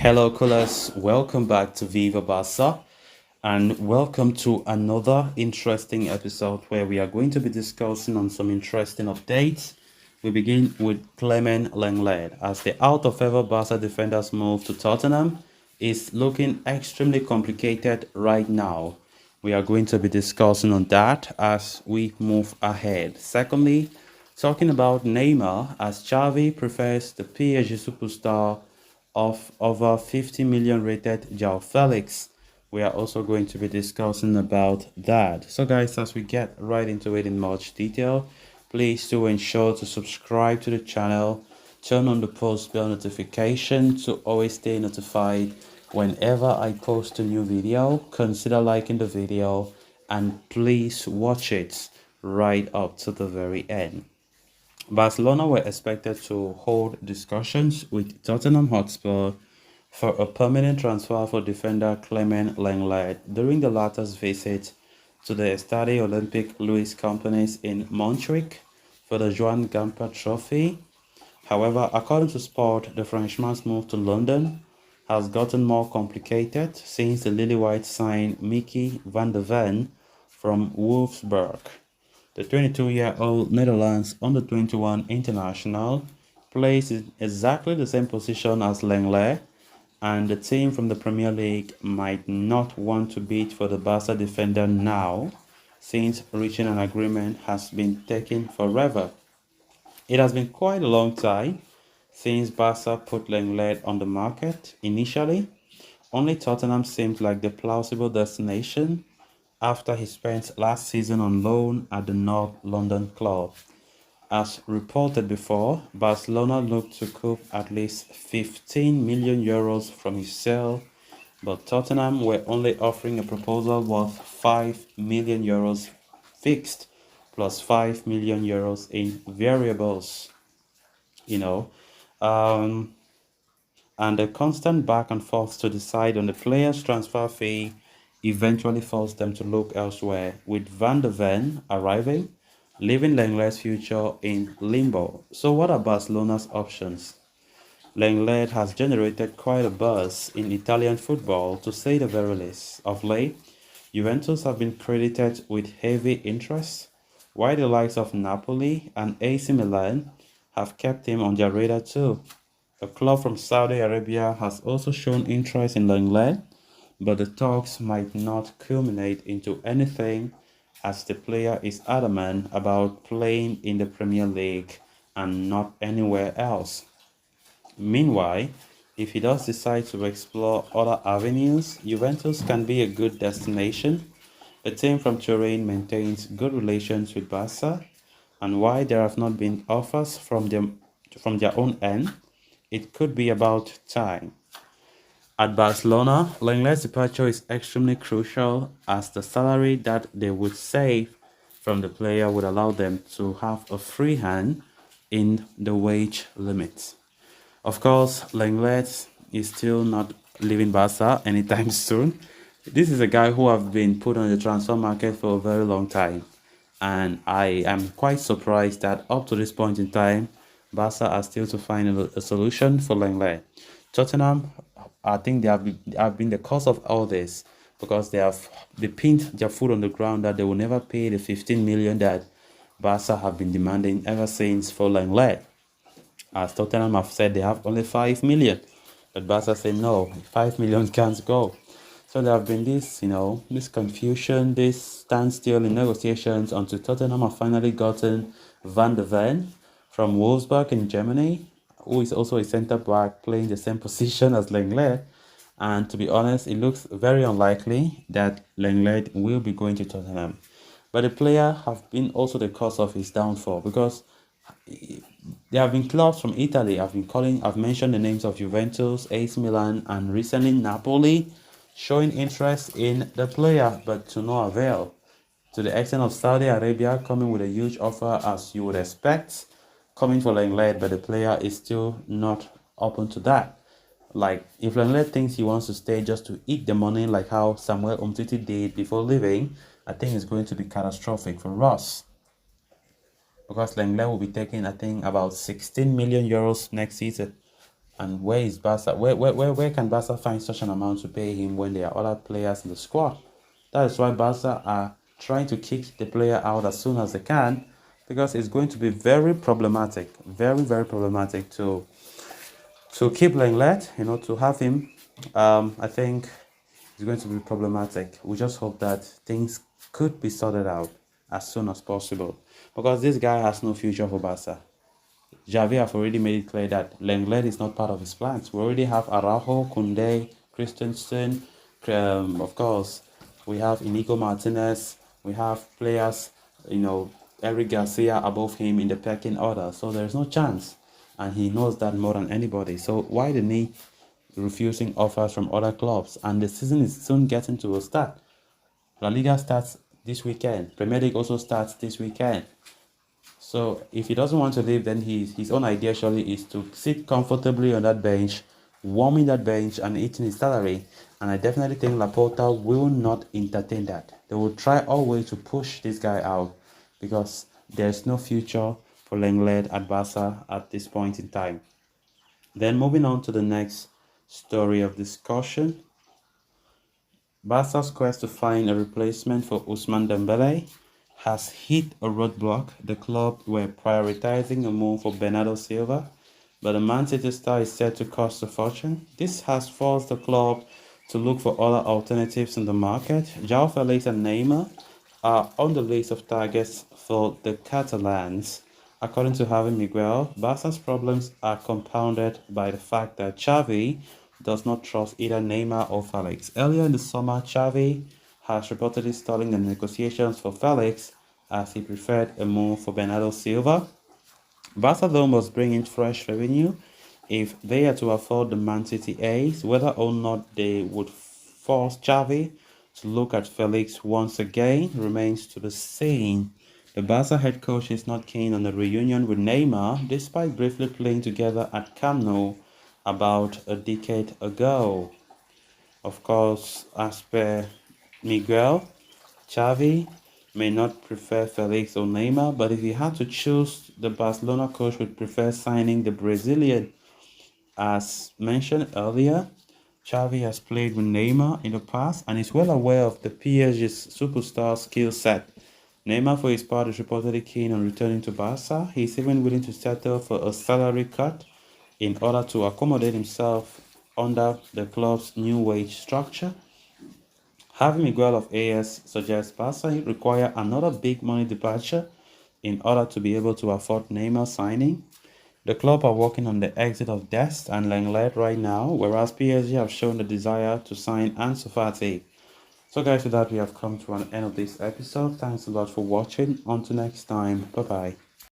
Hello, callers. Welcome back to Viva Barca, and welcome to another interesting episode where we are going to be discussing on some interesting updates. We begin with Clement Lenglet as the out of favor Barca defender's move to Tottenham is looking extremely complicated right now. We are going to be discussing on that as we move ahead. Secondly, talking about Neymar as Xavi prefers the PSG superstar of over 50 million rated João Felix. We are also going to be discussing about that. So guys, as we get right into it in much detail, please do ensure to subscribe to the channel, turn on the post bell notification to always stay notified whenever I post a new video. Consider liking the video and please watch it right up to the very end. Barcelona were expected to hold discussions with Tottenham Hotspur for a permanent transfer for defender Clement Lenglet during the latter's visit to the Stade Olympique Louis Companies in Montjuic for the Joan Gamper Trophy. However, according to Sport, the Frenchman's move to London has gotten more complicated since the Lily White signed Mickey van der Ven from Wolfsburg. The 22-year-old Netherlands under-21 international plays in exactly the same position as Lenglet, and the team from the Premier League might not want to bid for the Barca defender now, since reaching an agreement has been taking forever. It has been quite a long time since Barca put Lenglet on the market. Initially, only Tottenham seemed like the plausible destination after he spent last season on loan at the North London club. As reported before, Barcelona looked to coup at least 15 million euros from his sale, but Tottenham were only offering a proposal worth 5 million euros fixed plus 5 million euros in variables. You know, um, and the constant back and forth to decide on the player's transfer fee eventually forced them to look elsewhere, with Van der Ven arriving, leaving Lenglet's future in limbo. So, what are Barcelona's options? Lenglet has generated quite a buzz in Italian football, to say the very least. Of late, Juventus have been credited with heavy interest, while the likes of Napoli and AC Milan have kept him on their radar too. A club from Saudi Arabia has also shown interest in Lenglet, but the talks might not culminate into anything as the player is adamant about playing in the Premier League and not anywhere else. Meanwhile, if he does decide to explore other avenues, Juventus can be a good destination. The team from Turin maintains good relations with Barca, and while there have not been offers from their own end, it could be about time. At Barcelona, Lenglet's departure is extremely crucial as the salary that they would save from the player would allow them to have a free hand in the wage limit. Of course, Lenglet is still not leaving Barca anytime soon. This is a guy who have been put on the transfer market for a very long time, and I am quite surprised that up to this point in time, Barca are still to find a solution for Lenglet. Tottenham, I think have been the cause of all this because they pinned their foot on the ground that they will never pay the 15 million that Barca have been demanding ever since for Lenglet. As Tottenham have said, they have only 5 million, but Barca say no, 5 million can't go. So there have been this confusion, this standstill in negotiations until Tottenham have finally gotten Van der Ven from Wolfsburg in Germany, who is also a centre back playing the same position as Lenglet. And to be honest, it looks very unlikely that Lenglet will be going to Tottenham. But the player have been also the cause of his downfall because there have been clubs from Italy. I've mentioned the names of Juventus, AC Milan, and recently Napoli showing interest in the player, but to no avail. To the extent of Saudi Arabia coming with a huge offer, as you would expect, coming for Lenglet, but the player is still not open to that. Like, if Lenglet thinks he wants to stay just to eat the money, like how Samuel Umtiti did before leaving, I think it's going to be catastrophic for us. Because Lenglet will be taking, I think, about 16 million euros next season. And where is Barca? Where can Barca find such an amount to pay him when there are other players in the squad? That is why Barca are trying to kick the player out as soon as they can, because it's going to be very problematic, very, very problematic to keep Lenglet, to have him. I think it's going to be problematic. We just hope that things could be sorted out as soon as possible, because this guy has no future for Barca. Javi have already made it clear that Lenglet is not part of his plans. We already have Araujo, Koundé, Christensen, of course, we have Inigo Martinez, we have players, Eric Garcia above him in the pecking order. So there's no chance. And he knows that more than anybody. So why the need refusing offers from other clubs? And the season is soon getting to a start. La Liga starts this weekend. Premier League also starts this weekend. So if he doesn't want to leave, then his own idea surely is to sit comfortably on that bench, warming that bench and eating his salary. And I definitely think Laporta will not entertain that. They will try always to push this guy out, because there's no future for Lenglet at Barca at this point in time. Then moving on to the next story of discussion. Barca's quest to find a replacement for Ousmane Dembele has hit a roadblock. The club were prioritizing a move for Bernardo Silva, but the Man City star is set to cost a fortune. This has forced the club to look for other alternatives in the market. João Felix and Neymar are on the list of targets for the Catalans. According to Javi Miguel, Barca's problems are compounded by the fact that Xavi does not trust either Neymar or Felix. Earlier in the summer, Xavi has reportedly stalling the negotiations for Felix as he preferred a move for Bernardo Silva. Barcelona must bring in fresh revenue if they are to afford the Man City ace. Whether or not they would force Xavi to look at Felix once again remains to be seen. The Barca head coach is not keen on a reunion with Neymar, despite briefly playing together at Camp Nou about a decade ago. Of course, as per Miguel, Xavi may not prefer Felix or Neymar, but if he had to choose, the Barcelona coach would prefer signing the Brazilian. As mentioned earlier, Xavi has played with Neymar in the past and is well aware of the PSG's superstar skill set. Neymar, for his part, is reportedly keen on returning to Barca. He is even willing to settle for a salary cut in order to accommodate himself under the club's new wage structure. Javi Miguel of AS suggests Barca require another big money departure in order to be able to afford Neymar signing. The club are working on the exit of Dest and Lenglet right now, whereas PSG have shown the desire to sign Ansu Fati. So guys, with that we have come to an end of this episode. Thanks a lot for watching. Until next time, bye bye.